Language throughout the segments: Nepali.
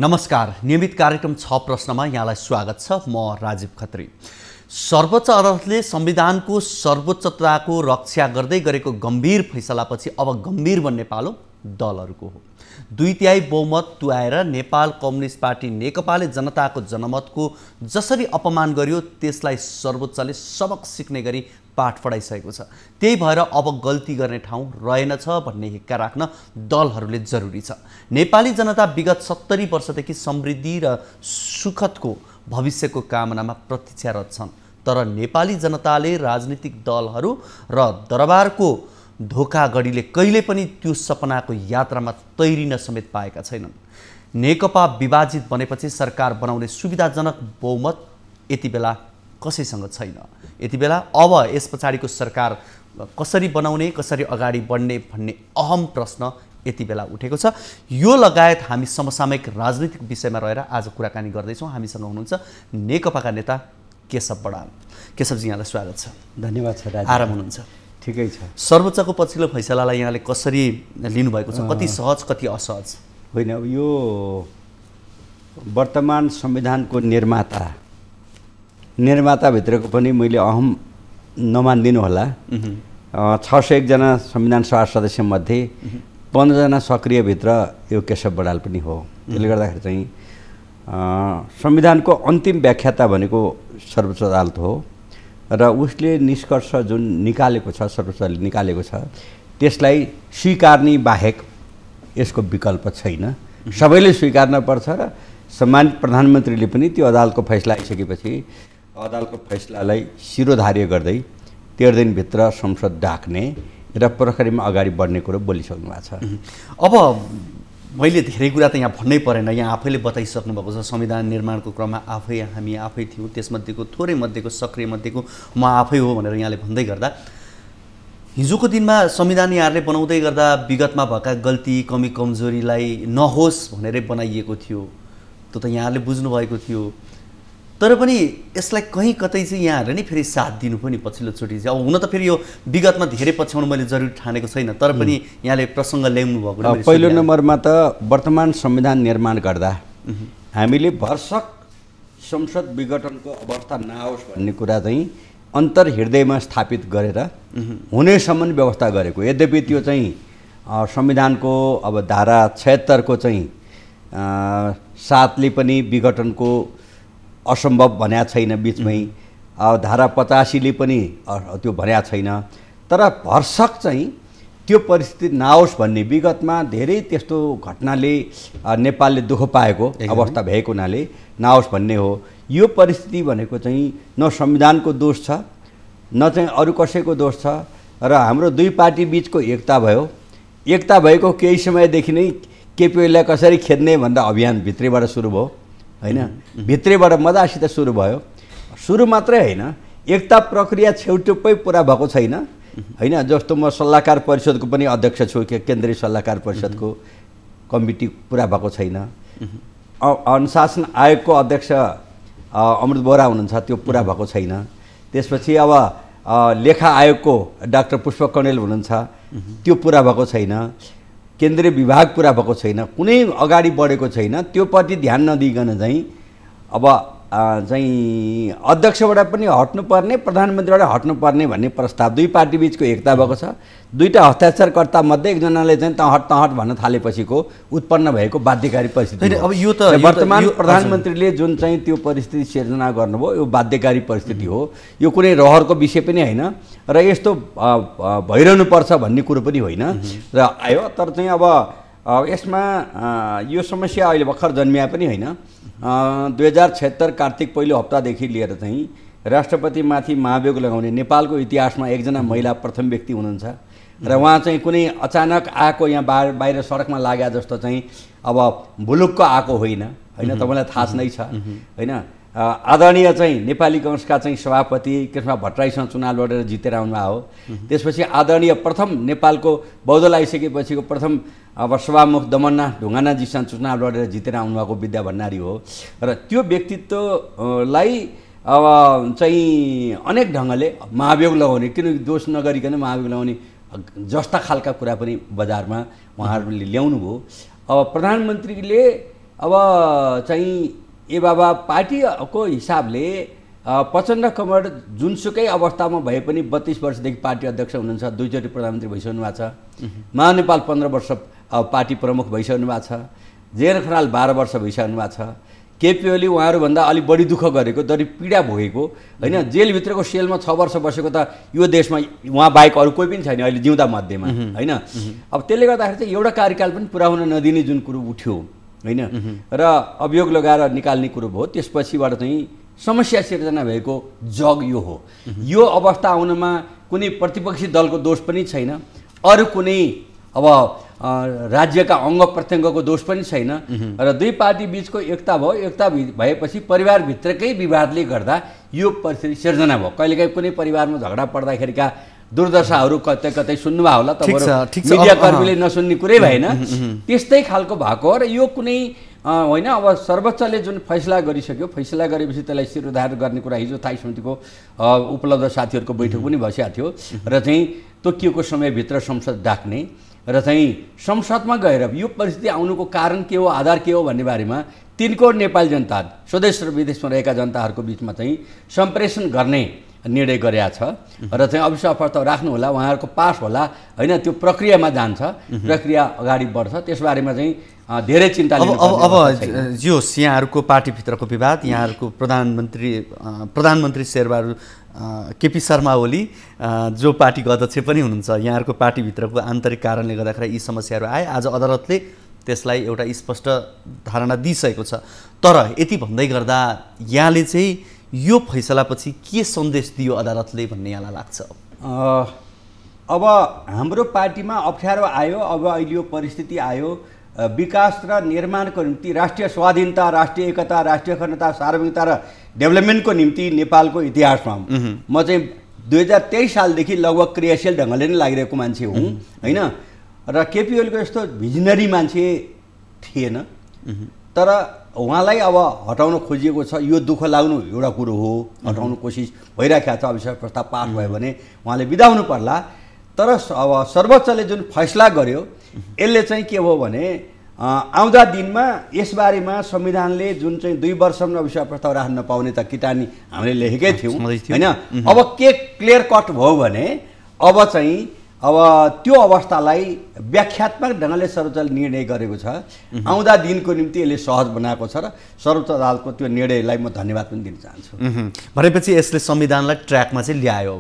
नमस्कार, नियमित कार्यक्रम 6 प्रश्नमा यहाँलाई स्वागत छ। म राजीव खत्री। सर्वोच्च अदालतले संविधानको सर्वोच्चताको रक्षा गर्दै गरेको गम्भीर फैसलापछि अब गम्भीर बन्ने पालो दलहरूको हो। 2/3 बहुमत तुल्याएर नेपाल कम्युनिस्ट पार्टी नेकपाले जनताको जनमतको जसरी अपमान गर्यो त्यसलाई सर्वोच्चले सबक सिक्ने गरी पाठ पढाइसकेको छ। त्यही भएर अब गल्ती गर्ने ठाउँ रहेनछ भन्ने हिक्का राख्न दलहरूले जरुरी छ। नेपाली जनता विगत 70 वर्षदेखि समृद्धि र सुखदको भविष्यको कामनामा प्रतीक्षारत छन्। तर नेपाली जनताले राजनीतिक दलहरू र दरबारको धोखागढीले कहिले पनि त्यो सपनाको यात्रामा तैरिन समेत पाएका छैनन्। नेकपा विभाजित बनेपछि सरकार बनाउने सुविधाजनक बहुमत यति बेला कसैसँग छैन। यति बेला अब यस पछाडिको सरकार कसरी बनाउने, कसरी अगाडि बढ्ने भन्ने अहम प्रश्न यति बेला उठेको छ। यो लगायत हामी समसामयिक राजनीतिक विषयमा रहेर आज कुराकानी गर्दैछौँ। हामीसँग हुनुहुन्छ नेकपाका नेता केशव बडाल। केशवजी, यहाँलाई स्वागत छ। धन्यवाद छ राज। आराम हुनुहुन्छ? ठिकै छ। सर्वोच्चको पछिल्लो फैसलालाई यहाँले कसरी लिनुभएको छ? कति सहज, कति असहज? होइन, यो वर्तमान संविधानको निर्माताभित्रको पनि मैले अहम नमानिदिनु होला। 601 जना संविधान सभा सदस्यमध्ये 15 जना सक्रियभित्र यो केशव बडाल पनि हो। त्यसले गर्दाखेरि चाहिँ संविधानको अन्तिम व्याख्याता भनेको सर्वोच्च अदालत हो र उसले निष्कर्ष जुन निकालेको छ, सर्वोच्चले निकालेको छ, त्यसलाई स्वीकार्ने बाहेक यसको विकल्प छैन। सबैले स्वीकार्न पर्छ र सम्मानित प्रधानमन्त्रीले पनि त्यो अदालतको फैसला आइसकेपछि अदालतको फैसलालाई शिरोधार्य गर्दै 13 दिनभित्र संसद डाक्ने र प्रक्रियामा अगाडि बढ्ने कुरो बोलिसक्नु भएको छ। अब मैले धेरै कुरा त यहाँ भन्नै परेन, यहाँ आफैले बताइसक्नु भएको छ। संविधान निर्माणको क्रममा हामी आफै थियौँ, त्यसमध्येको थोरै मध्येको सक्रिय मध्येको म आफै हो भनेर यहाँले भन्दै गर्दा हिजोको दिनमा संविधान यहाँहरूले बनाउँदै गर्दा विगतमा भएका गल्ती कमी कमजोरीलाई नहोस् भनेरै बनाइएको थियो। त्यो त यहाँहरूले बुझ्नुभएको थियो। तर पनि यसलाई कहीँ कतै चाहिँ यहाँहरूले नै फेरि साथ दिनु पनि पछिल्लोचोटि चाहिँ अब हुन त फेरि यो विगतमा धेरै पछ्याउनु मैले जरुरी ठानेको छैन, तर पनि यहाँले प्रसङ्ग ल्याउनु भएको। पहिलो नम्बरमा त वर्तमान संविधान निर्माण गर्दा हामीले भरसक संसद विघटनको अवस्था नआओस् भन्ने कुरा चाहिँ अन्तर्हृदयमा स्थापित गरेर हुनेसम्म व्यवस्था गरेको। यद्यपि त्यो चाहिँ संविधानको अब धारा 76 को चाहिँ 7 ले पनि विघटनको असम्भव भन्या छैन बिचमै। धारा 85 ले पनि त्यो भन्या छैन। तर भरसक चाहिँ त्यो परिस्थिति नआओस् भन्ने, विगतमा धेरै त्यस्तो घटनाले नेपालले दुःख पाएको अवस्था भएको हुनाले नआओस् भन्ने हो। यो परिस्थिति भनेको चाहिँ न संविधानको दोष छ न चाहिँ अरू कसैको दोष छ र हाम्रो दुई पार्टी बिचको एकता भयो। एकता भएको केही समयदेखि नै केपीओलीलाई कसरी खेद्ने भन्दा अभियान भित्रैबाट सुरु भयो होइन। भित्रैबाट मजासित सुरु भयो। सुरु मात्रै होइन, एकता प्रक्रिया छेउटुप्पै पुरा भएको छैन होइन। जस्तो म सल्लाहकार परिषदको पनि अध्यक्ष छु, केन्द्रीय सल्लाहकार परिषदको कमिटी पुरा भएको छैन। अनुशासन आयोगको अध्यक्ष अमृत बोहरा हुनुहुन्छ, त्यो पुरा भएको छैन। त्यसपछि अब लेखा आयोगको डाक्टर पुष्प कणेल हुनुहुन्छ, त्यो पुरा भएको छैन। केन्द्रीय विभाग पुरा भएको छैन, कुनै अगाडि बढेको छैन। त्योपट्टि ध्यान नदिइकन चाहिँ अब चाहिँ अध्यक्षबाट पनि हट्नुपर्ने, प्रधानमन्त्रीबाट हट्नुपर्ने भन्ने प्रस्ताव, दुई पार्टी बिचको एकता भएको छ। दुईटा हस्ताक्षरकर्ता मध्ये एकजनाले चाहिँ तँ हट भन्न थालेपछिको उत्पन्न भएको बाध्यकारी परिस्थिति। अब यो त वर्तमान प्रधानमन्त्रीले जुन चाहिँ त्यो परिस्थिति सिर्जना गर्नुभयो, यो बाध्यकारी परिस्थिति हो। यो कुनै रहरको विषय पनि होइन र यस्तो भइरहनुपर्छ भन्ने कुरो पनि होइन र आयो। तर चाहिँ अब यसमा यो समस्या अहिले भर्खर जन्मिया पनि होइन। 2076 कार्तिक पहिलो हप्तादेखि लिएर चाहिँ राष्ट्रपतिमाथि महाभियोग लगाउने नेपालको इतिहासमा एकजना महिला प्रथम व्यक्ति हुनुहुन्छ र उहाँ चाहिँ कुनै अचानक आएको यहाँ बाहिर सडकमा लाग्या जस्तो चाहिँ अब भुलुक्क आएको होइन होइन। तपाईँलाई थाहा नै छ होइन। आदरणीय चाहिँ नेपाली काङ्ग्रेसका चाहिँ सभापति कृष्ण भट्टराईसँग चुनाव लडेर जितेर आउनुभएको हो। त्यसपछि आदरणीय प्रथम नेपालको बौद्धल आइसकेपछिको प्रथम अब सभामुख दमननाथ ढुङ्गानाजीसँग चुनाव लडेर जितेर आउनुभएको विद्या भण्डारी हो र त्यो व्यक्तित्वलाई अब चाहिँ अनेक ढङ्गले महाभियोग लगाउने, किन दोष नगरिकन महाभियोग लगाउने जस्ता खालका कुरा पनि बजारमा उहाँहरूले ल्याउनु भयो। अब प्रधानमन्त्रीले अब चाहिँ ए बाबा पार्टीको हिसाबले प्रचण्ड कमरेड जुनसुकै अवस्थामा भए पनि 32 वर्षदेखि पार्टी अध्यक्ष हुनुहुन्छ, 2 चोटि प्रधानमन्त्री भइसक्नु भएको छ, महानेपाल 15 वर्ष पार्टी प्रमुख भइसक्नु भएको छ, जेएन खनाल 12 वर्ष भइसक्नु भएको छ, केपी ओली उहाँहरूभन्दा अलिक बढी दुःख गरेको, बढी पीडा भोगेको होइन, जेलभित्रको सेलमा 6 वर्ष बसेको त यो देशमा उहाँ बाहेक अरू कोही पनि छैन अहिले जिउँदा मध्येमा होइन। अब त्यसले गर्दाखेरि चाहिँ एउटा कार्यकाल पनि पुरा हुन नदिने जुन कुरो उठ्यो होइन र अभियोग लगाएर निकाल्ने कुरो भयो, त्यसपछिबाट चाहिँ समस्या सिर्जना भएको जग यो हो। यो अवस्था आउनमा कुनै प्रतिपक्षी दलको दोष पनि छैन, अरू कुनै अब राज्यका अङ्ग प्रत्यङ्गको दोष पनि छैन र दुई पार्टी बिचको एकता भयो। एकता भएपछि परिवारभित्रकै विवादले गर्दा यो परिस्थिति सिर्जना भयो। कहिलेकाहीँ कुनै परिवारमा झगडा पर्दाखेरिका दुर्दशाहरू कतै कतै सुन्नुभयो होला, त मिडियाकर्मीले नसुन्ने कुरै भएन, त्यस्तै खालको भएको हो। र यो कुनै होइन, अब सर्वोच्चले जुन फैसला गरिसक्यो, फैसला गरेपछि त्यसलाई शिरोधार गर्ने कुरा हिजो स्थायी समितिको उपलब्ध साथीहरूको बैठक पनि बसेको थियो र चाहिँ तोकिएको समयभित्र संसद डाक्ने र चाहिँ संसदमा गएर यो परिस्थिति आउनुको कारण के हो, आधार के हो भन्ने बारेमा 3 करोड नेपाली जनता, स्वदेश र विदेशमा रहेका जनताहरूको बिचमा चाहिँ सम्प्रेषण गर्ने निर्णय गरेका छ र चाहिँ अविश्वास प्रस्ताव राख्नु होला, उहाँहरूको पास होला होइन, त्यो प्रक्रियामा जान्छ, प्रक्रिया अगाडि बढ्छ, त्यसबारेमा चाहिँ धेरै चिन्ता लिनु पर्छ। अब यो यहाँहरूको पार्टीभित्रको विवाद, यहाँहरूको प्रधानमन्त्री शेरबहादुर केपी शर्मा ओली जो पार्टीको अध्यक्ष पनि हुनुहुन्छ, यहाँहरूको पार्टीभित्रको आन्तरिक कारणले गर्दाखेरि यी समस्याहरू आए। आज अदालतले त्यसलाई एउटा स्पष्ट धारणा दिइसकेको छ। तर यति भन्दै गर्दा यहाँले चाहिँ यो फैसलापछि के सन्देश दियो अदालतले भन्ने यहाँलाई लाग्छ? अब हाम्रो पार्टीमा अप्ठ्यारो आयो, अब अहिले यो परिस्थिति आयो, विकास र निर्माणको निम्ति, राष्ट्रिय स्वाधीनता, राष्ट्रिय एकता, राष्ट्रिय अखण्डता, सार्वभौमिकता र डेभलपमेन्टको निम्ति नेपालको इतिहासमा म चाहिँ 2023 सालदेखि लगभग क्रियाशील ढङ्गले नै लागिरहेको मान्छे हुँ होइन। र केपी ओलीको यस्तो भिजनरी मान्छे थिएन, तर उहाँलाई अब हटाउन खोजिएको छ। यो दुःख लाग्नु एउटा कुरो हो, हटाउनु कोसिस भइरहेको छ। अविश्वास प्रस्ताव पास भयो भने उहाँले बिदाउनु पर्ला, तर अब सर्वोच्चले जुन फैसला गर्यो यसले चाहिँ के हो भने आउँदा दिनमा यसबारेमा संविधानले जुन चाहिँ 2 वर्षमा अविश्वास प्रस्ताव राख्न नपाउने त किटानी हामीले लेखेकै थियौँ होइन। अब के क्लियर कट भयो भने अब चाहिँ अब त्यो अवस्थालाई व्याख्यात्मक ढङ्गले सर्वोच्चले निर्णय गरेको छ। आउँदा दिनको निम्ति यसले सहज बनाएको छ र सर्वोच्च अदालतको त्यो निर्णयलाई म धन्यवाद पनि दिन चाहन्छु। भनेपछि यसले संविधानलाई ट्र्याकमा चाहिँ ल्यायो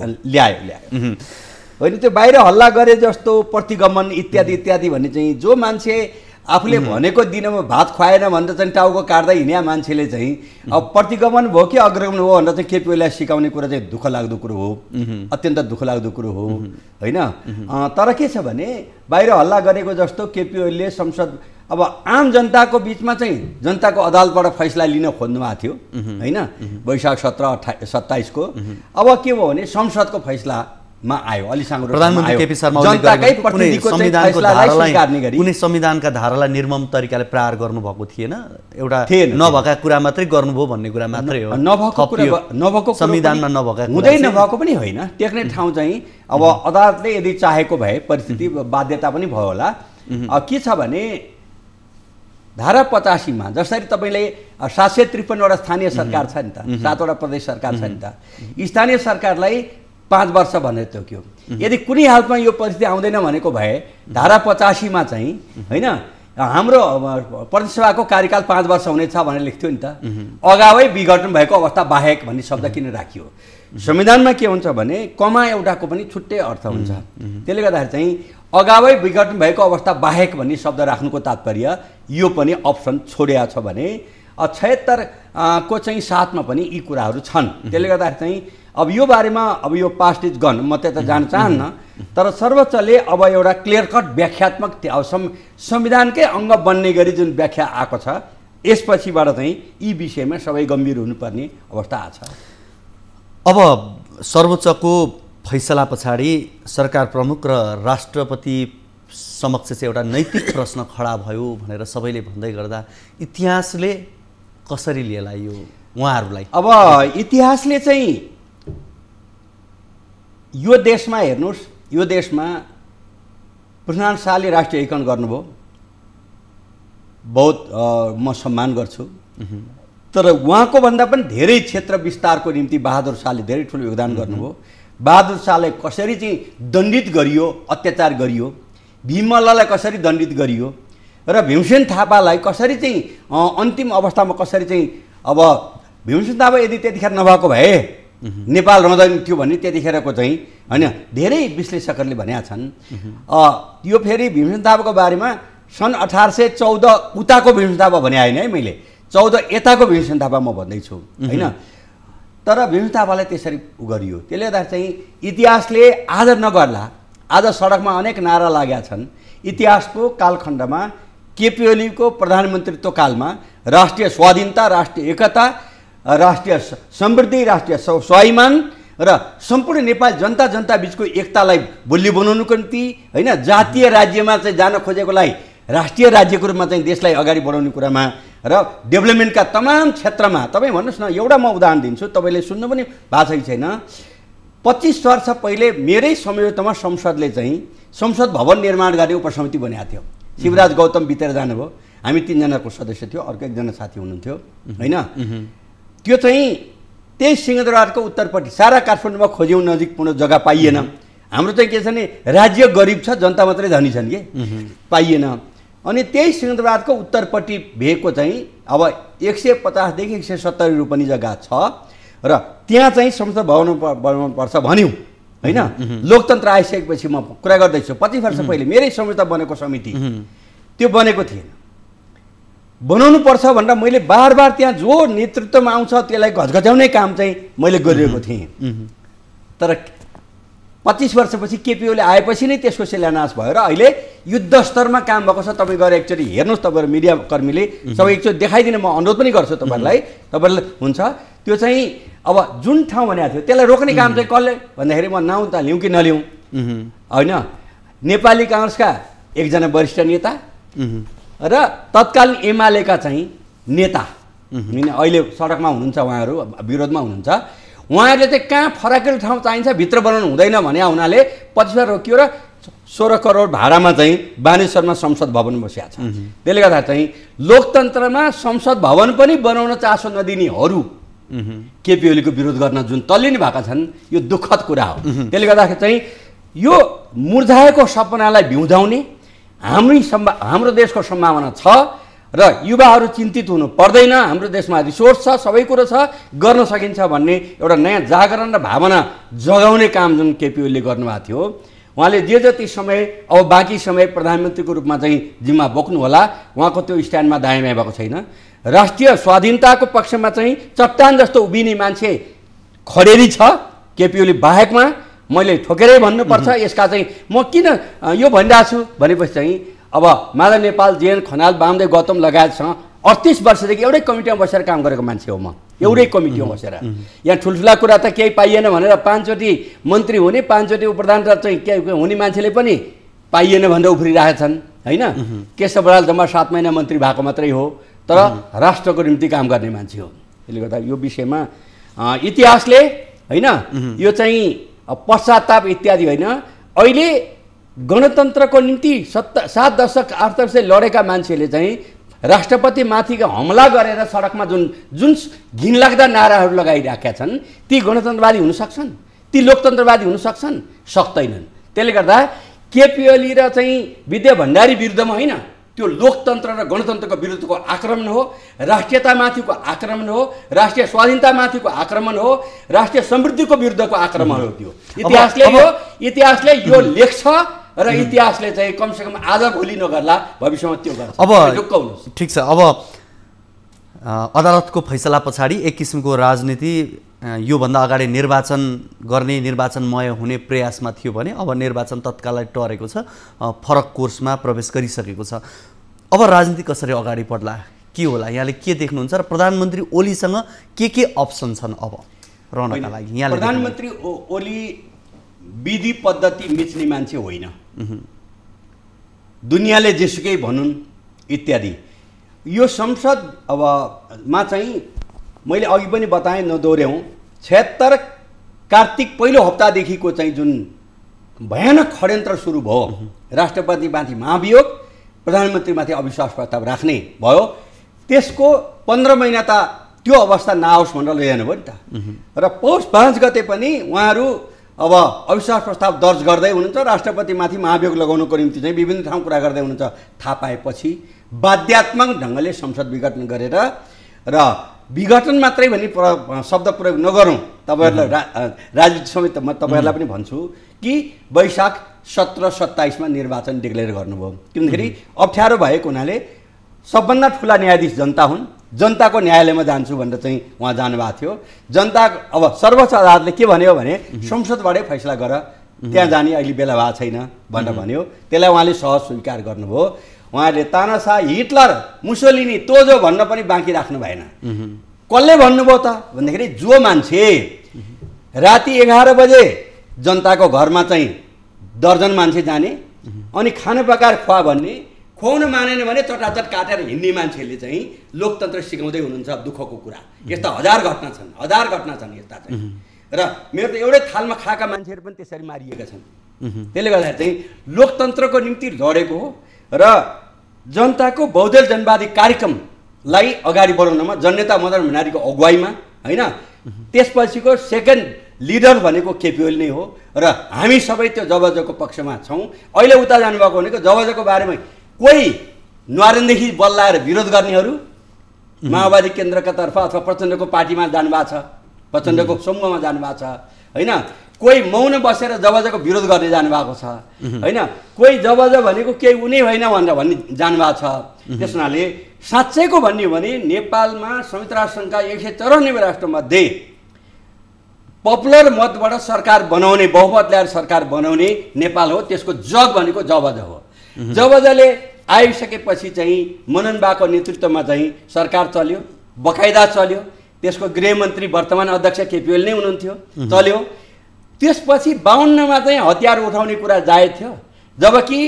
होइन, त्यो बाहिर हल्ला गरे जस्तो प्रतिगमन इत्यादि इत्यादि भन्ने चाहिँ जो मान्छे आफूले भनेको दिनमा भात खुवाएन भनेर चाहिँ टाउको काट्दै हिँड्या मान्छेले चाहिँ अब प्रतिगमन भयो कि अग्रगमन हो भनेर चाहिँ केपी ओलीलाई सिकाउने कुरा चाहिँ दुःख लाग्दो कुरो हो, अत्यन्त दुःख लाग्दो कुरो हो होइन। तर के छ भने बाहिर हल्ला गरेको जस्तो केपी ओलीले संसद अब आम जनताको बिचमा चाहिँ जनताको अदालतबाट फैसला लिन खोज्नु भएको थियो होइन, वैशाख 17-27 को। अब के भयो भने संसदको फैसला मा आयो, अलि साङ्गो प्रधानमन्त्री केपी शर्मा ओलीले कुनै संविधानका धारालाई निर्मम तरिकाले प्रहार गर्नुभएको थिएन, एउटा नभएका कुरा मात्रै गर्नुभयो भन्ने कुरा मात्रै हो। नभएको संविधानमा नभएका हुँदै नभएको पनि होइन, टेक्ने ठाउँ चाहिँ अब अदालतले यदि चाहेको भए परिस्थिति बाध्यता पनि भयो होला। के छ भने धारा 85 मा जसरी तपाईँले 753 वटा स्थानीय सरकार छ नि त, 7 वटा प्रदेश सरकार छ नि त, स्थानीय सरकारलाई 5 वर्ष भनेर तोक्यो। यदि कुनै हालतमा यो परिस्थिति आउँदैन भनेको भए धारा 85 मा चाहिँ होइन हाम्रो प्रतिसभाको कार्यकाल 5 वर्ष हुनेछ भनेर लेख्थ्यो नि त, अगावै विघटन भएको अवस्था बाहेक भन्ने शब्द किन राखियो? संविधानमा के हुन्छ भने कमा एउटाको पनि छुट्टै अर्थ हुन्छ। त्यसले गर्दाखेरि चाहिँ अगावै विघटन भएको अवस्था बाहेक भन्ने शब्द राख्नुको तात्पर्य यो पनि अप्सन छोडिया छ भने 76 को चाहिँ साथमा पनि यी कुराहरू छन्। त्यसले गर्दाखेरि चाहिँ अब यो बारेमा अब यो पास्ट इज गन म त्यता जान चाहन्न, तर सर्वोच्चले अब एउटा क्लियर कट व्याख्यात्मक संविधानकै अङ्ग बन्ने गरी जुन व्याख्या आएको छ यसपछिबाट चाहिँ यी विषयमा सबै गम्भीर हुनुपर्ने अवस्था आछ। अब सर्वोच्चको फैसला पछाडि सरकार प्रमुख र राष्ट्रपति समक्ष चाहिँ एउटा नैतिक प्रश्न खडा भयो भनेर सबैले भन्दै गर्दा इतिहासले कसरी लिएला यो उहाँहरूलाई? अब इतिहासले चाहिँ यो देशमा हेर्नुहोस्, यो देशमा पृथ्वीनारायण शाहले राष्ट्रिय एकीकरण गर्नुभयो, बहुत म सम्मान गर्छु। तर उहाँको भन्दा पनि धेरै क्षेत्र विस्तारको निम्ति बहादुर शाहले धेरै ठुलो योगदान गर्नुभयो। बहादुर शाहलाई कसरी चाहिँ दण्डित गरियो, अत्याचार गरियो, भीममल्ललाई कसरी दण्डित गरियो र भीमसेन थापालाई कसरी चाहिँ अन्तिम अवस्थामा कसरी चाहिँ अब भीमसेन थापा यदि त्यतिखेर नभएको भए नेपाल रहँदैन थियो भन्ने त्यतिखेरको चाहिँ होइन धेरै विश्लेषकहरूले भनेका छन्। यो फेरि भीमसेन थापाको बारेमा सन् 1814 उताको भीमसेन थापा भने होइन है, मैले 14 यताको भीमसेन थापा म भन्दैछु होइन। तर भीमसेन थापालाई त्यसरी गरियो। त्यसले गर्दा चाहिँ इतिहासले आज नगर्ला, आज सडकमा अनेक नारा लागेका छन्। इतिहासको कालखण्डमा केपी ओलीको प्रधानमन्त्रीत्व कालमा राष्ट्रिय स्वाधीनता, राष्ट्रिय एकता, राष्ट्रिय समृद्धि, राष्ट्रिय स्वाभिमान र सम्पूर्ण नेपाल जनता बिचको एकतालाई बलियो बनाउनुको निम्ति होइन जातीय राज्यमा चाहिँ जान खोजेकोलाई राष्ट्रिय राज्यको रूपमा चाहिँ देशलाई अगाडि बढाउने कुरामा र डेभलपमेन्टका तमाम क्षेत्रमा तपाईँ भन्नुहोस् न, एउटा म उदाहरण दिन्छु, तपाईँले सुन्नु पनि भएको छैन। 25 वर्ष पहिले मेरै संयोजनामा संसदले चाहिँ संसद भवन निर्माण गर्ने उपसमिति बनाएको थियो। शिवराज गौतम बितेर जानुभयो, हामी 3 जनाको सदस्य थियो, अर्को 1 जना साथी हुनुहुन्थ्यो होइन। त्यो चाहिँ त्यही सिंहदरबारको उत्तरपट्टि सारा काठमाडौँमा खोज्यौँ, नजिक पुनः जग्गा पाइएन। हाम्रो चाहिँ के छ भने राज्य गरिब छ, जनता मात्रै धनी छन् कि पाइएन। अनि त्यही सिंहदरबारको उत्तरपट्टि भएको चाहिँ अब 150 देखि 170 रुपैयाँ जग्गा छ र त्यहाँ चाहिँ संसद भवन बनाउनुपर्छ भन्यौँ होइन। लोकतन्त्र आइसकेपछि म कुरा गर्दैछु 25 वर्ष पहिले मेरै संहिता बनेको समिति त्यो बनेको थिएन। बनाउनु पर्छ भनेर मैले बार त्यहाँ जो नेतृत्वमा आउँछ त्यसलाई घचघच्याउने काम चाहिँ मैले गरिरहेको थिएँ। तर 25 वर्षपछि केपी ओली आएपछि नै त्यसको शिलान्यास भयो र अहिले युद्ध स्तरमा काम भएको छ। तपाईँ गएर एकचोटि हेर्नुहोस्, तपाईँहरू मिडिया कर्मीले सबै एकचोटि देखाइदिने म अनुरोध पनि गर्छु तपाईँहरूलाई। तपाईँलाई हुन्छ त्यो चाहिँ अब जुन ठाउँ भनेको थियो त्यसलाई रोक्ने काम चाहिँ कसले भन्दाखेरि म नाउँ त लिउँ कि नलिउँ होइन। नेपाली काङ्ग्रेसका 1 जना वरिष्ठ नेता र तत्कालीन एमालेका चाहिँ नेता अहिले सडकमा हुनुहुन्छ, उहाँहरू विरोधमा हुनुहुन्छ। उहाँहरूले चाहिँ कहाँ फराकिलो ठाउँ चाहिन्छ भित्र बनाउनु हुँदैन भने हुनाले 25 रोकियो र 16 करोड भाडामा चाहिँ बानेश्वरमा संसद भवन बसिया छ। त्यसले गर्दा चाहिँ लोकतन्त्रमा संसद भवन पनि बनाउन चासो नदिनेहरू केपी ओलीको विरोध गर्न जुन तल्लिने भएका छन्, यो दुःखद कुरा हो। त्यसले गर्दाखेरि चाहिँ यो मुर्झाएको सपनालाई भिउँझाउने हाम्रो देशको सम्भावना छ र युवाहरू चिन्तित हुनु पर्दैन। हाम्रो देशमा रिसोर्स छ, सबै कुरो छ, गर्न सकिन्छ भन्ने एउटा नयाँ जागरण र भावना जगाउने काम जुन केपी ओलीले गर्नुभएको थियो। उहाँले जे जति समय अब बाँकी समय प्रधानमन्त्रीको रूपमा चाहिँ जिम्मा बोक्नु होला, उहाँको त्यो स्ट्यान्डमा दायाँ बायाँ भएको छैन। राष्ट्रिय स्वाधीनताको पक्षमा चाहिँ चट्टान जस्तो उभिने मान्छे खडेरी छ केपी ओली बाहेकमा। मैले ठोकेरै भन्नुपर्छ, यसका चाहिँ म किन यो भनिरहेको छु भनेपछि चाहिँ अब माधव नेपाल, जेएन खनाल, वामदेव गौतम लगायतसँग 38 वर्षदेखि एउटै कमिटीमा बसेर काम गरेको मान्छे हो म। एउटै कमिटीमा बसेर यहाँ ठुल्ठुला कुरा त केही पाइएन भनेर 5 चोटि मन्त्री हुने, 5 चोटि उपप्रधान चाहिँ के हुने मान्छेले पनि पाइएन भनेर उफ्रिरहेछन् होइन। केशव बराल जम्मा 7 महिना मन्त्री भएको मात्रै हो, तर राष्ट्रको निम्ति काम गर्ने मान्छे हो। त्यसले गर्दा यो विषयमा इतिहासले होइन यो चाहिँ पश्चाताप इत्यादि होइन, अहिले गणतन्त्रको निम्ति 7 दशक 8 दशक लडेका मान्छेले चाहिँ राष्ट्रपति माथिको हमला गरेर सडकमा जुन घिनलाग्दा नाराहरू लगाइराखेका छन्, ती गणतन्त्रवादी हुन सक्छन्? ती लोकतन्त्रवादी हुन सक्छन्? सक्दैनन्। त्यसले गर्दा केपी ओली र चाहिँ विद्या भण्डारी विरुद्धमा होइन, त्यो लोकतन्त्र र गणतन्त्रको विरुद्धको आक्रमण हो, राष्ट्रियतामाथिको आक्रमण हो, राष्ट्रिय स्वाधीनतामाथिको आक्रमण हो, राष्ट्रिय समृद्धिको विरुद्धको आक्रमण हो। त्यो इतिहासले यो लेख्छ र इतिहासले चाहिँ कमसेकम आज भोलि नगर्ला, भविष्यमा त्यो गर्छ। अब ठिक छ, अब अदालतको फैसला पछाडि एक किसिमको राजनीति योभन्दा अगाडि निर्वाचन गर्ने, निर्वाचनमय हुने प्रयासमा थियो भने अब निर्वाचन तत्कालै टरेको छ, फरक कोर्समा प्रवेश गरिसकेको छ। अब राजनीति कसरी अगाडि बढ्ला, के होला, यहाँले के देख्नुहुन्छ र प्रधानमन्त्री ओलीसँग के अप्सन छन् अब रहनका लागि? यहाँले प्रधानमन्त्री ओली विधि पद्धति मिच्ने मान्छे होइन, दुनियाँले जेसुकै भनुन् इत्यादि। यो संसद अब मा चाहिँ मैले अघि पनि बताएँ, नदोर्याउँ, 76 कार्तिक पहिलो हप्तादेखिको चाहिँ जुन भयानक षड्यन्त्र सुरु भयो, राष्ट्रपतिमाथि महाभियोग, प्रधानमन्त्रीमाथि अविश्वास प्रस्ताव राख्ने भयो, त्यसको 15 महिना त त्यो अवस्था नआओस् भनेर ल्याउनुभयो नि त। र पौष 5 गते पनि उहाँहरू अब अविश्वास प्रस्ताव दर्ज गर्दै हुनुहुन्छ, राष्ट्रपतिमाथि महाभियोग लगाउनुको निम्ति चाहिँ विभिन्न ठाउँ कुरा गर्दै हुनुहुन्छ। थाहा पाएपछि बाध्यात्मक ढङ्गले संसद विघटन गरेर, र विघटन मात्रै भनी शब्द प्रयोग नगरौँ, तपाईँहरूलाई राजनीति समेत म तपाईँहरूलाई पनि भन्छु कि वैशाख 17-27 निर्वाचन डिक्लेयर गर्नुभयो। किनखेरि अप्ठ्यारो भएको हुनाले सबभन्दा ठुला न्यायाधीश जनता हुन्, जनताको न्यायालयमा जान्छु भनेर चाहिँ उहाँ जानुभएको थियो। जनता अब सर्वोच्च अदालतले के भन्यो भने संसदबाटै फैसला गर, त्यहाँ जाने अहिले बेला भएको छैन भनेर भन्यो। त्यसलाई उहाँले सहज स्वीकार गर्नुभयो। उहाँले तानाशाह, हिटलर, मुसोलिनी, तोजो भन्न पनि बाँकी राख्नु भएन। कसले भन्नुभयो त भन्दाखेरि जो मान्छे राति 11 बजे जनताको घरमा चाहिँ दर्जन मान्छे जाने अनि खाना पकाएर खुवा भन्ने, खुवाउन मानेन भने चटाचट काटेर हिँड्ने मान्छेले चाहिँ लोकतन्त्र सिकाउँदै हुनुहुन्छ। दुःखको कुरा, यस्ता हजार घटना छन् यस्ता चाहिँ। र मेरो त एउटै थालमा खाएका मान्छेहरू पनि त्यसरी मारिएका छन्। त्यसले गर्दा चाहिँ लोकतन्त्रको निम्ति लडेको हो। र जनताको बहुदल जनवादी कार्यक्रमलाई अगाडि बढाउनमा जननेता मदन भण्डारीको अगुवाईमा, होइन, त्यसपछिको सेकेन्ड लिडर भनेको केपी ओली नै हो। र हामी सबै त्यो जबजको पक्षमा छौँ। अहिले उता जानुभएको भनेको जबजको बारेमा कोही न्वारेनदेखि बल्लाएर विरोध गर्नेहरू माओवादी केन्द्रका तर्फ अथवा प्रचण्डको पार्टीमा जानुभएको छ, प्रचण्डको समूहमा जानुभएको छ, होइन। कोही मौन बसेर जबजको विरोध गर्ने जानुभएको छ, होइन। कोही जबज भनेको केही उनी होइन भनेर भन्ने जानुभएको छ। त्यस हुनाले साँच्चैको भन्ने हो भने नेपालमा संयुक्त राष्ट्रसङ्घका 194 राष्ट्रमध्ये पपुलर मतबाट सरकार बनाउने, बहुमत ल्याएर सरकार बनाउने नेपाल हो। त्यसको जग भनेको जबज हो। जबजले आइसकेपछि चाहिँ मनन बाको नेतृत्वमा चाहिँ सरकार चल्यो, बकाइदा चल्यो। त्यसको गृहमन्त्री वर्तमान अध्यक्ष केपी ओली नै हुनुहुन्थ्यो, चल्यो। त्यसपछि 52मा चाहिँ हतियार उठाउने कुरा जायज थियो, जबकि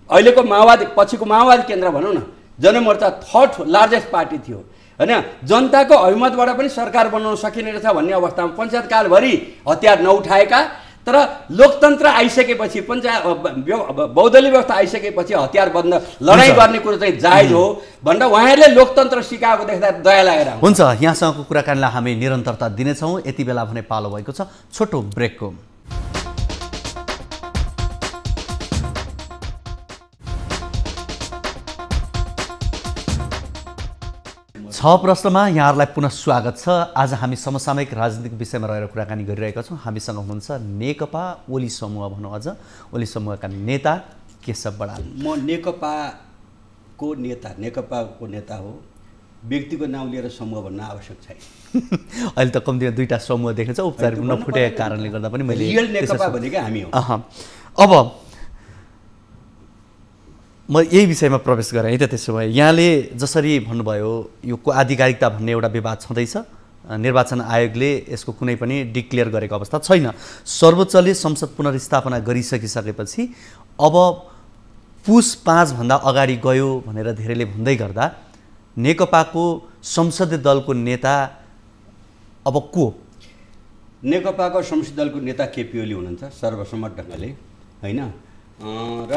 अहिलेको माओवादी, पछिको माओवादी केन्द्र भनौँ न, जनमोर्चा 3rd लार्जेस्ट पार्टी थियो, होइन। जनताको अभिमतबाट पनि सरकार बनाउन सकिने रहेछ भन्ने अवस्थामा पञ्चायतकालभरि हतियार नउठाएका, तर लोकतन्त्र आइसकेपछि, बहुदलीय व्यवस्था आइसकेपछि हतियार बन्द लडाइँ गर्ने कुरो चाहिँ जायज हो भनेर उहाँहरूले लोकतन्त्र सिकाएको देख्दा दया लागेर हुन्छ। यहाँसँगको कुराकानीलाई हामी निरन्तरता दिनेछौँ। यति बेला भने पालो भएको छ छोटो ब्रेकको। छ प्रश्नमा यहाँहरूलाई पुनः स्वागत छ। आज हामी समसामयिक राजनीतिक विषयमा रहेर कुराकानी गरिरहेका छौँ। हामीसँग हुनुहुन्छ नेकपा ओली समूह भनौँ, अझ ओली समूहका नेता केशव बडाल। म नेकपाको नेता हो, व्यक्तिको नाम लिएर समूह भन्न आवश्यक छैन। अहिले त कम्तीमा 2टा समूह देखेछ, औपचारिक नफुटेको कारणले गर्दा पनि मैले रियल नेकपा भनेकै हामी हो। अब म यही विषयमा प्रवेश गरेँ है त। त्यसो भए यहाँले जसरी भन्नुभयो यो को आधिकारिकता भन्ने एउटा विवाद छँदैछ, निर्वाचन आयोगले यसको कुनै पनि डिक्लेयर गरेको अवस्था छैन। सर्वोच्चले संसद पुनर्स्थापना गरिसकिसकेपछि अब पुस 5 भन्दा अगाडि गयो भनेर धेरैले भन्दै गर्दा नेकपाको संसदीय दलको नेता अब को? नेकपाको संसदीय दलको नेता केपी ओली हुनुहुन्छ सर्वसम्मत ढङ्गले, होइन। र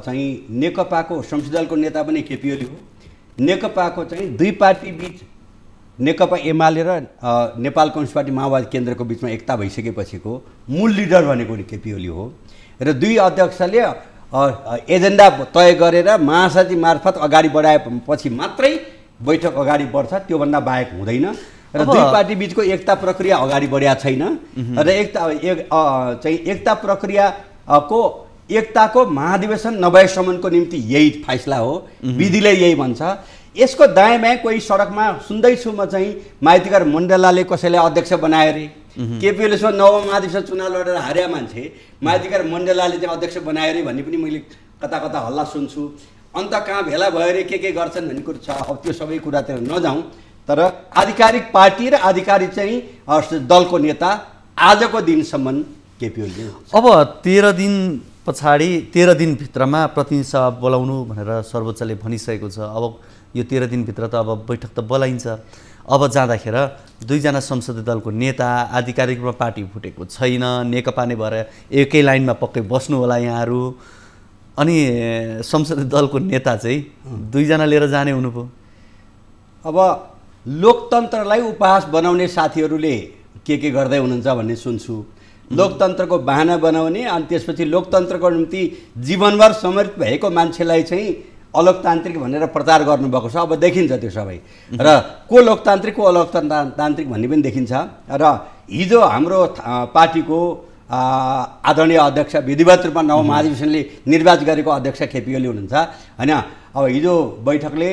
चाहिँ नेकपाको संसदीय दलको नेता पनि केपी ओली हो। नेकपाको चाहिँ 2 पार्टी बिच, नेकपा एमाले र नेपाल कम्युनिस्ट पार्टी माओवादी केन्द्रको बिचमा एकता भइसकेपछिको मूल लिडर भनेको नि केपी ओली हो। र 2 अध्यक्षले एजेन्डा तय गरेर महासचिव मार्फत अगाडि बढाएपछि मात्रै बैठक अगाडि बढ्छ, त्योभन्दा बाहेक हुँदैन। र 2 पार्टी बिचको एकता प्रक्रिया अगाडि बढेको छैन। र एकता प्रक्रियाको एकताको महाधिवेशन नभएसम्मको निम्ति यही फैसला हो, विधिले यही भन्छ। यसको दायाँ बायाँ कोही सडकमा सुन्दैछु म चाहिँ माइतीघर मण्डलाले कसैलाई अध्यक्ष बनायो अरे, केपी ओलीसँग 9औं महाधिवेशन चुनाव लडेर हार्या मान्छे माइतीघर मण्डलाले चाहिँ अध्यक्ष बनायो अरे भन्ने पनि मैले कता कता हल्ला सुन्छु। अन्त कहाँ भेला भयो अरे के गर्छन् भन्ने कुरो छ। अब त्यो सबै कुरातिर नजाउँ, तर आधिकारिक पार्टी र आधिकारिक चाहिँ दलको नेता आजको दिनसम्म केपी ओली। अब 13 दिन पछाडि 13 दिनभित्रमा प्रतिनिधि सभा बोलाउनु भनेर सर्वोच्चले भनिसकेको छ। अब यो 13 दिनभित्र त अब बैठक त बोलाइन्छ। अब जाँदाखेरि 2 जना संसदीय दलको नेता, आधिकारिक रूपमा पार्टी फुटेको छैन, नेकपा नै भएर एकै लाइनमा पक्कै बस्नु होला यहाँहरू। अनि संसदीय दलको नेता चाहिँ 2 जना लिएर जाने हुनुभयो। अब लोकतन्त्रलाई उपहास बनाउने साथीहरूले के गर्दै हुनुहुन्छ भन्ने सुन्छु। लोकतन्त्रको बहाना बनाउने अनि त्यसपछि लोकतन्त्रको निम्ति जीवनभर समर्पित भएको मान्छेलाई चाहिँ अलोकतान्त्रिक भनेर प्रचार गर्नुभएको छ। अब देखिन्छ त्यो सबै र को लोकतान्त्रिक को अलोकतान्त्रिक भन्ने पनि देखिन्छ। र हिजो हाम्रो पार्टीको आदरणीय अध्यक्ष विधिवत रूपमा नव महाधिवेशनले निर्वाचित गरेको अध्यक्ष केपी ओली हुनुहुन्छ हैन। अब हिजो बैठकले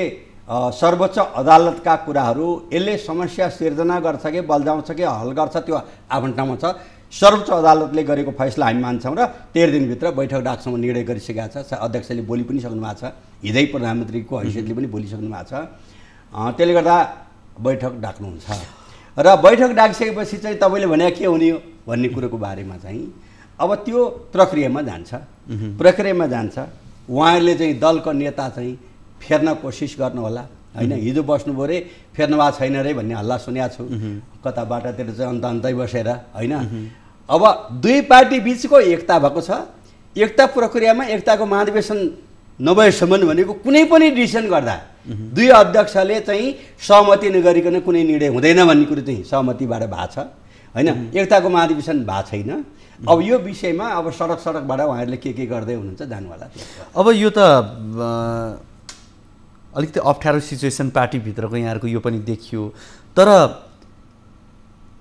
सर्वोच्च अदालतका कुराहरू यसले समस्या सिर्जना गर्छ कि बल्झाउँछ कि हल गर्छ त्यो आफ्नो ठाउँमा छ। सर्वोच्च अदालतले गरेको फैसला हामी मान्छौँ र 13 दिनभित्र बैठक डाक्सम्म निर्णय गरिसकेका छ। अध्यक्षले बोली पनि सक्नु भएको छ, हिजै प्रधानमन्त्रीको हैसियतले पनि बोलिसक्नु भएको छ। त्यसले गर्दा बैठक डाक्नुहुन्छ र बैठक डाकिसकेपछि चाहिँ तपाईँले भने के हुने हो भन्ने कुरोको बारेमा चाहिँ अब त्यो प्रक्रियामा जान्छ। उहाँहरूले चाहिँ दलको नेता चाहिँ फेर्न कोसिस गर्नु होला हैन। हिजो बस्नुभयो रे फेर्नु भएको छैन रे भन्ने हल्ला सुनेको छु कताबाटतिर चाहिँ अन्तै बसेर हैन। अब दुई पार्टी बीचको एकता भएको छ। एकता प्रक्रियामा एकताको महाधिवेशन नभएसम्म भनेको कुनै पनि डिसिसन गर्दा दुई अध्यक्षले चाहिँ सहमति नगरिकन कुनै निर्णय हुँदैन भन्ने कुरो चाहिँ सहमतिबाट भएको छ हैन। एकताको महाधिवेशन भएको छैन। अब यो विषयमा अब सडकबाट उहाँहरूले के गर्दै हुनुहुन्छ जानु होला। अब यो त अलिकति अप्ठ्यारो सिचुएसन पार्टीभित्रको यहाँहरूको यो पनि देखियो। तर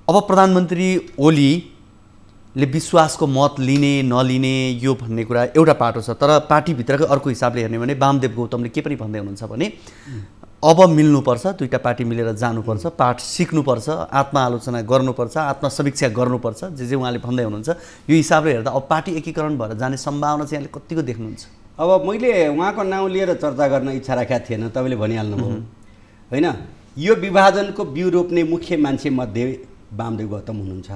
अब प्रधानमन्त्री ओलीले विश्वासको मत लिने नलिने यो भन्ने कुरा एउटा पाटो छ। तर पार्टीभित्रकै अर्को हिसाबले हेर्ने भने वामदेव गौतमले के पनि भन्दै हुनुहुन्छ भने अब मिल्नुपर्छ, दुईटा पार्टी मिलेर जानुपर्छ, पाठ सिक्नुपर्छ, आत्मआलोचना गर्नुपर्छ, आत्मसमीक्षा गर्नुपर्छ, जे उहाँले भन्दै हुनुहुन्छ। यो हिसाबले हेर्दा अब पार्टी एकीकरण भएर जाने सम्भावना चाहिँ यहाँले कतिको देख्नुहुन्छ? अब मैले उहाँको नाउँ लिएर चर्चा गर्न इच्छा राखेको थिएन, तपाईँले भनिहाल्नुभयो होइन। यो विभाजनको बिउ रोप्ने मुख्य मान्छे मध्ये वामदेव गौतम हुनुहुन्छ।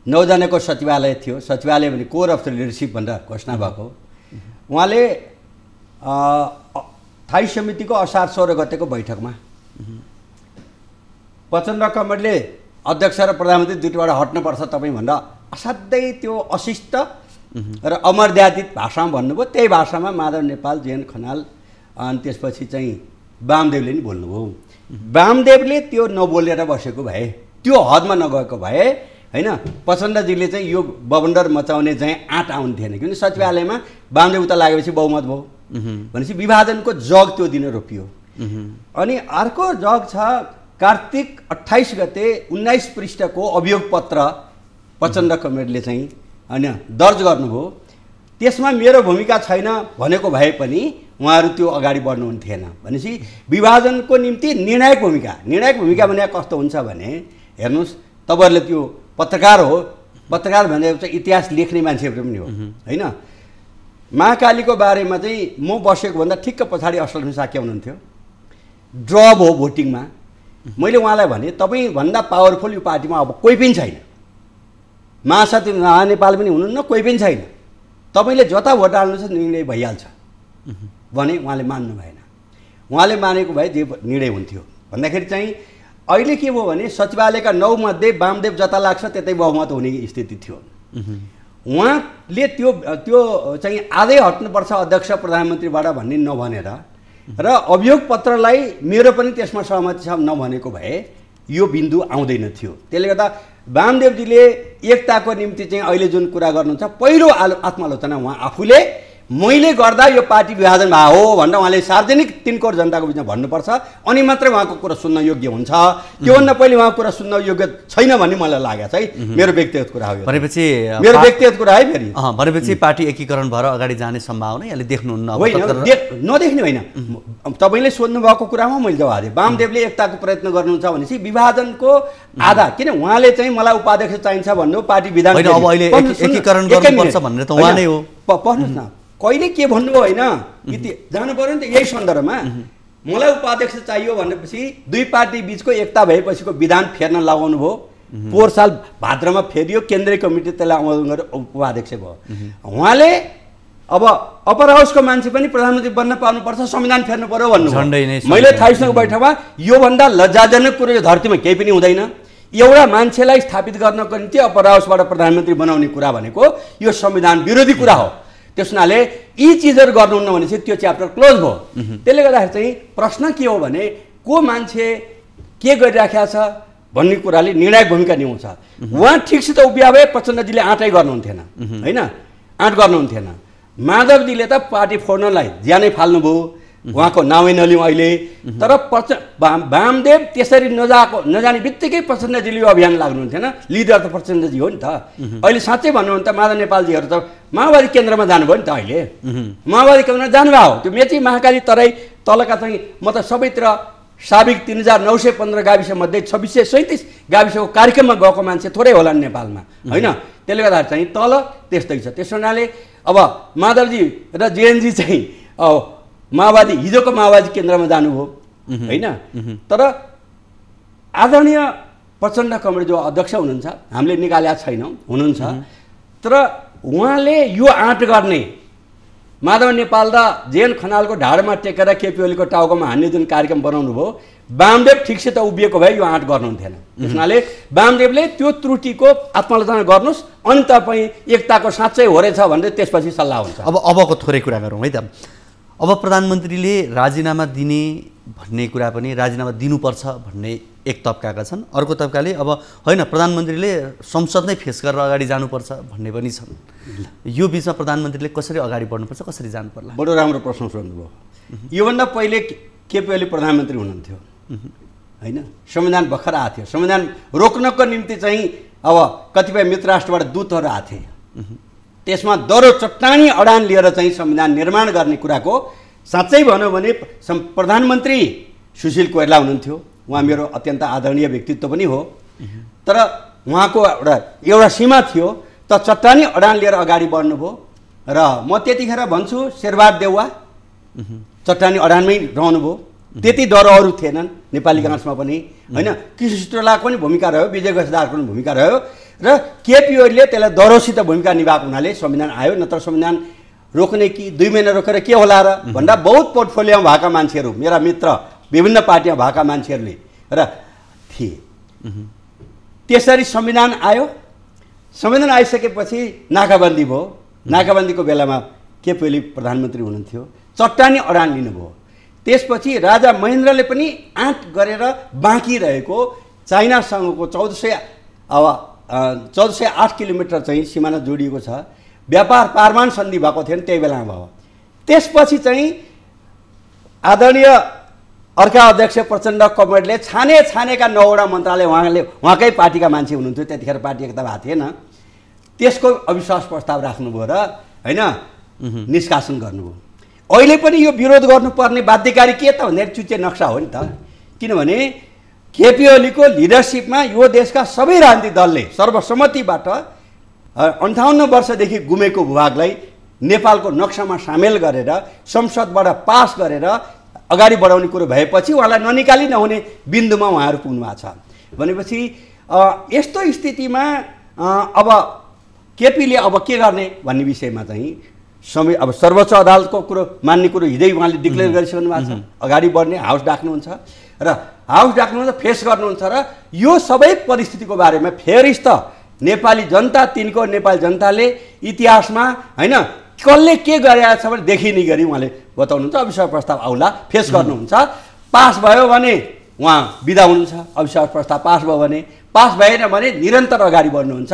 9 जनाको सचिवालय थियो। सचिवालय भने कोर अफ द लिडरसिप भनेर घोषणा भएको। उहाँले स्थायी समितिको असार 16 गतेको बैठकमा प्रचण्ड कमरेडले अध्यक्ष र प्रधानमन्त्री दुईटाबाट हट्नुपर्छ तपाईँ भनेर असाध्यै त्यो अशिष्ट र अमर्यादित भाषामा भन्नुभयो। त्यही भाषामा माधव नेपाल, जेएन खनाल अनि त्यसपछि चाहिँ वामदेवले नि बोल्नुभयो। वामदेवले त्यो नबोलेर बसेको भए, त्यो हदमा नगएको भए हैन, प्रचण्डजीले चाहिँ यो बवन्डर मचाउने चाहिँ आँट आउँथेन। किनकि सचिवालयमा वामदेव उता लागेपछि बहुमत भयो भनेपछि विभाजनको जग त्यो दिन रोपियो। अनि अर्को जग छ कार्तिक 28 गते 19 पृष्ठको अभियोग पत्र प्रचण्ड कमरेडले चाहिँ हैन दर्ज गर्नुभयो। त्यसमा मेरो भूमिका छैन भनेको भए पनि उहाँहरू त्यो अगाडि बढ्नुहुन्थेन। भनेपछि विभाजनको निम्ति निर्णायक भूमिका भने कस्तो हुन्छ भने हेर्नुहोस्, तपाईँहरूले त्यो पत्रकार हो, पत्रकार भनेको चाहिँ इतिहास लेख्ने मान्छेहरू पनि हो हैन। महाकालीको बारेमा चाहिँ म बसेको भन्दा ठिक्क पछाडि असल साक्य हुनुहुन्थ्यो। ड्र भयो भोटिङमा। मैले उहाँलाई भने तपाईँभन्दा पावरफुल यो पार्टीमा अब कोही पनि छैन, महासचिव नेपाल पनि हुनुहुन्न, कोही पनि छैन, तपाईँले जता भोट हाल्नुहुन्छ निर्णय भइहाल्छ भने उहाँले मान्नु भएन। उहाँले मानेको भए जे निर्णय हुन्थ्यो भन्दाखेरि चाहिँ अहिले के भयो भने सचिवालयका 9 मध्ये वामदेव जता लाग्छ त्यतै बहुमत हुने स्थिति थियो। उहाँले त्यो चाहिँ आधै हट्नुपर्छ अध्यक्ष प्रधानमन्त्रीबाट भन्ने नभनेर र अभियोग पत्रलाई मेरो पनि त्यसमा सहमति छ नभनेको भए यो बिन्दु आउँदैन थियो। त्यसले गर्दा वामदेवजीले एकताको निम्ति चाहिँ अहिले जुन कुरा गर्नुहुन्छ पहिलो आत्मालोचना उहाँ आफूले मैले गर्दा यो पार्टी विभाजन भयो हो भनेर उहाँले सार्वजनिक 3 करोड जनताको बिचमा भन्नुपर्छ। अनि मात्रै उहाँको कुरा सुन्न योग्य हुन्छ। त्योभन्दा पहिले उहाँको कुरा सुन्न योग्य छैन भन्ने मलाई लागेको छ है। मेरो व्यक्तिगत कुरा हो। भनेपछि मेरो व्यक्तिगत कुरा है फेरि। भनेपछि पार्टी एकीकरण भएर अगाडि जाने सम्भावना यहाँले देख्नुहुन्न? नदेख्ने होइन, तपाईँले सोध्नु भएको कुरामा मैले जवाब दिएँ। वामदेवले एकताको प्रयत्न गर्नुहुन्छ भनेपछि विभाजनको आधा, किन उहाँले चाहिँ मलाई उपाध्यक्ष चाहिन्छ भन्नु पार्टी विधान एकीकरण गर्नुपर्छ भन्ने त उहाँ नै हो। पढ्नुहोस् न कहिले के भन्नुभयो होइन, जानु पर्यो नि त यही सन्दर्भमा। मलाई उपाध्यक्ष चाहियो भनेपछि दुई पार्टी बीचको एकता भएपछिको विधान फेर्न लगाउनु भयो। पोहोर साल भाद्रमा फेरियो, केन्द्रीय कमिटी त्यसलाई अनुमोदन गरेर उपाध्यक्ष भयो। उहाँले अब अप्पर हाउसको मान्छे पनि प्रधानमन्त्री बन्न पाउनुपर्छ, संविधान फेर्नु पर्यो भन्नुभयो। मैले थाइसको बैठकमा योभन्दा लज्जाजनक कुरो यो धरतीमा केही पनि हुँदैन। एउटा मान्छेलाई स्थापित गर्नको निम्ति अप्पर हाउसबाट प्रधानमन्त्री बनाउने कुरा भनेको यो संविधान विरोधी कुरा हो। त्यस हुनाले यी चिजहरू गर्नुहुन्न भने चाहिँ त्यो च्याप्टर क्लोज भयो। त्यसले गर्दाखेरि चाहिँ प्रश्न के हो भने को मान्छे के गरिराखेको छ भन्ने कुराले निर्णायक भूमिका निभाउँछ। उहाँ ठिकसित उभिया भए प्रचण्डजीले आँटै गर्नुहुन्थेन होइन, आँट गर्नुहुन्थेन। माधवजीले त पार्टी फोड्नलाई ज्यानै फाल्नुभयो, उहाँको नामै नलिउँ अहिले। तर वामदेव त्यसरी नजाने बित्तिकै प्रचण्डजीले यो अभियान लाग्नुहुन्थेन। लिडर त प्रचण्डजी हो नि त। अहिले साँच्चै भन्नु भने त माधव नेपालजीहरू त माओवादी केन्द्रमा जानुभयो नि त। अहिले माओवादी केन्द्रमा जानुभयो। त्यो मेची महाकाली तराई तलका चाहिँ म त सबैतिर साबिक 3915 गाविस मध्ये 2637 गाविसको कार्यक्रममा गएको मान्छे थोरै होला नि नेपालमा होइन। त्यसले गर्दाखेरि चाहिँ तल त्यस्तै छ। त्यस हुनाले अब माधवजी र जेएनजी चाहिँ माओवादी हिजोको माओवादी केन्द्रमा जानुभयो होइन। तर आदरणीय प्रचण्ड कमरेड जो अध्यक्ष हुनुहुन्छ, हामीले निकालेका छैनौँ हुनुहुन्छ, तर उहाँले यो आँट गर्ने माधव नेपाल र जेएन खनालको ढाडमा टेकेर केपी ओलीको टाउकोमा हान्ने जुन कार्यक्रम बनाउनु भयो, वामदेव ठिकसित उभिएको भए यो आँट गर्नुहुन्थेन। त्यस हुनाले वामदेवले त्यो त्रुटिको आत्मालोचना गर्नुहोस् अनि तपाईँ एकताको साँच्चै हो रहेछ भनेर त्यसपछि सल्लाह हुन्छ। अबको थोरै कुरा गरौँ है त। अब प्रधानमन्त्रीले राजीनामा दिने भन्ने कुरा पनि राजीनामा दिनुपर्छ भन्ने एक तबकाका छन्, अर्को तबकाले अब होइन प्रधानमन्त्रीले संसद नै फेस गरेर अगाडि जानुपर्छ भन्ने पनि छन्। यो बिचमा प्रधानमन्त्रीले कसरी अगाडि बढ्नुपर्छ, कसरी जानु पर्ला? बडो राम्रो प्रश्न सोध्नुभयो। योभन्दा पहिले केपी ओली प्रधानमन्त्री हुनुहुन्थ्यो होइन, संविधान भर्खर आएको थियो। संविधान रोक्नको निम्ति चाहिँ अब कतिपय मित्र राष्ट्रबाट दूतहरू आएको थिए। त्यसमा दह्रो चट्टानी अडान लिएर चाहिँ संविधान निर्माण गर्ने कुराको साँच्चै भनौँ भने प्रधानमन्त्री सुशील कोइराला हुनुहुन्थ्यो। उहाँ मेरो अत्यन्त आदरणीय व्यक्तित्व पनि हो, तर उहाँको एउटा सीमा थियो। त चट्टानी अडान लिएर अगाडि बढ्नुभयो र म त्यतिखेर भन्छु शेरबहादुर देउवा चट्टानी अडानमै रहनुभयो। त्यति डर अरू थिएनन् नेपाली काङ्ग्रेसमा पनि होइन। कृष्णलाको पनि भूमिका रह्यो, विजय गजदारको पनि भूमिका रह्यो र केपी ओलीले त्यसलाई डरोसित भूमिका निभाएको हुनाले संविधान आयो। नत्र संविधान रोक्ने कि 2 महिना रोकेर के होला र भन्दा बहुत पोर्टफोलियोमा भएका मान्छेहरू, मेरा मित्र विभिन्न पार्टीमा भएका मान्छेहरूले र थिए। त्यसरी संविधान आयो। संविधान आइसकेपछि नाकाबन्दी भयो। नाकाबन्दीको बेलामा केपी ओली प्रधानमन्त्री हुनुहुन्थ्यो, चट्टानी अडान लिनुभयो। त्यसपछि राजा महेन्द्रले पनि आँट गरेर बाँकी रहेको चाइनासँगको 1408 किलोमिटर चाहिँ सिमाना जोडिएको छ। व्यापार पारमान सन्धि भएको थियो नि त्यही बेलामा भयो। त्यसपछि चाहिँ आदरणीय अर्का अध्यक्ष प्रचण्ड कमरेडले छानेका 9वटा मन्त्रालय उहाँकै पार्टीका मान्छे हुनुहुन्थ्यो, त्यतिखेर पार्टी एकता भएको थिएन, त्यसको अविश्वास प्रस्ताव राख्नुभयो र होइन निष्कासन गर्नुभयो। अहिले पनि यो विरोध गर्नुपर्ने बाध्यकारी के त भन्दाखेरि चुच्चे नक्सा हो नि त। किनभने केपी ओलीको लिडरसिपमा यो देशका सबै राजनीतिक दलले सर्वसम्मतिबाट 58 वर्षदेखि गुमेको भूभागलाई नेपालको नक्सामा सामेल गरेर संसदबाट पास गरेर अगाडि बढाउने कुरो भएपछि उहाँलाई ननिकाली नहुने बिन्दुमा उहाँहरू पुग्नु भएको छ। भनेपछि यस्तो स्थितिमा अब केपीले अब के गर्ने भन्ने विषयमा चाहिँ अब सर्वोच्च अदालतको कुरो मान्ने कुरो हिजै उहाँले डिक्लेयर गरिसक्नु भएको छ। अगाडि बढ्ने हाउस डाक्नुहुन्छ र हाउस डाक्नुहुन्छ, फेस गर्नुहुन्छ र यो सबै परिस्थितिको बारेमा फेरिस त नेपाली जनता तिनको नेपाली जनताले इतिहासमा होइन कसले के गरेको छ भने देखिने गरी उहाँले बताउनुहुन्छ। अविश्वास प्रस्ताव आउला, फेस गर्नुहुन्छ। पास भयो भने उहाँ बिदा हुनुहुन्छ। अविश्वास प्रस्ताव पास भयो भने, पास भएन भने निरन्तर अगाडि बढ्नुहुन्छ।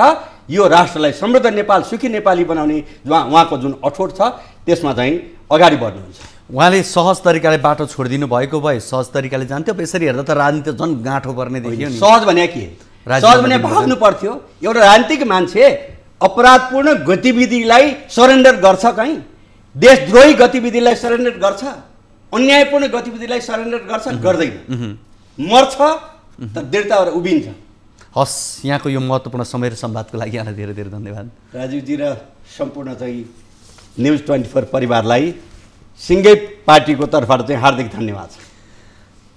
यो राष्ट्रलाई समृद्ध नेपाल, सुखी नेपाली बनाउने उहाँको जुन अठोट छ त्यसमा चाहिँ अगाडि बढ्नुहुन्छ। उहाँले सहज तरिकाले बाटो छोडिदिनु भएको भए सहज तरिकाले जान्थ्यो। यसरी हेर्दा त राजनीति झन् गाँठो पर्ने देखियो नि। सहज भने के? सहज भने भाग्नु पर्थ्यो। एउटा राजनीतिक मान्छे अपराधपूर्ण गतिविधिलाई सरेन्डर गर्छ, कहीँ देशद्रोही गतिविधिलाई सरेन्डर गर्छ, अन्यायपूर्ण गतिविधिलाई सरेन्डर गर्छ? गर्दैन, मर्छ त दृढता उभिन्छ। हस्, यहाँको यो महत्त्वपूर्ण समय र संवादको लागि यहाँलाई धेरै धेरै धन्यवाद राजीवजी र सम्पूर्ण चाहिँ न्युज 24 परिवारलाई सिङ्गै पार्टीको तर्फबाट चाहिँ हार्दिक धन्यवाद छ।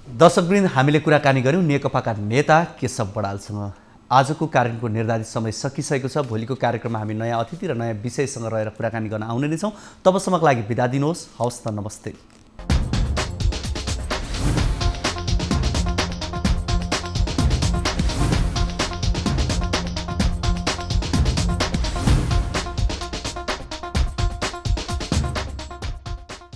दर्शकवृन्द, हामीले कुराकानी गऱ्यौँ नेकपाका नेता केशव बडालसँग। आजको कार्यक्रमको निर्धारित समय सकिसकेको छ। भोलिको कार्यक्रममा हामी नयाँ अतिथि र नयाँ विषयसँग रहेर कुराकानी गर्न आउने नै छौँ। तबसम्मको लागि बिदा दिनुहोस्। हवस् त, नमस्ते।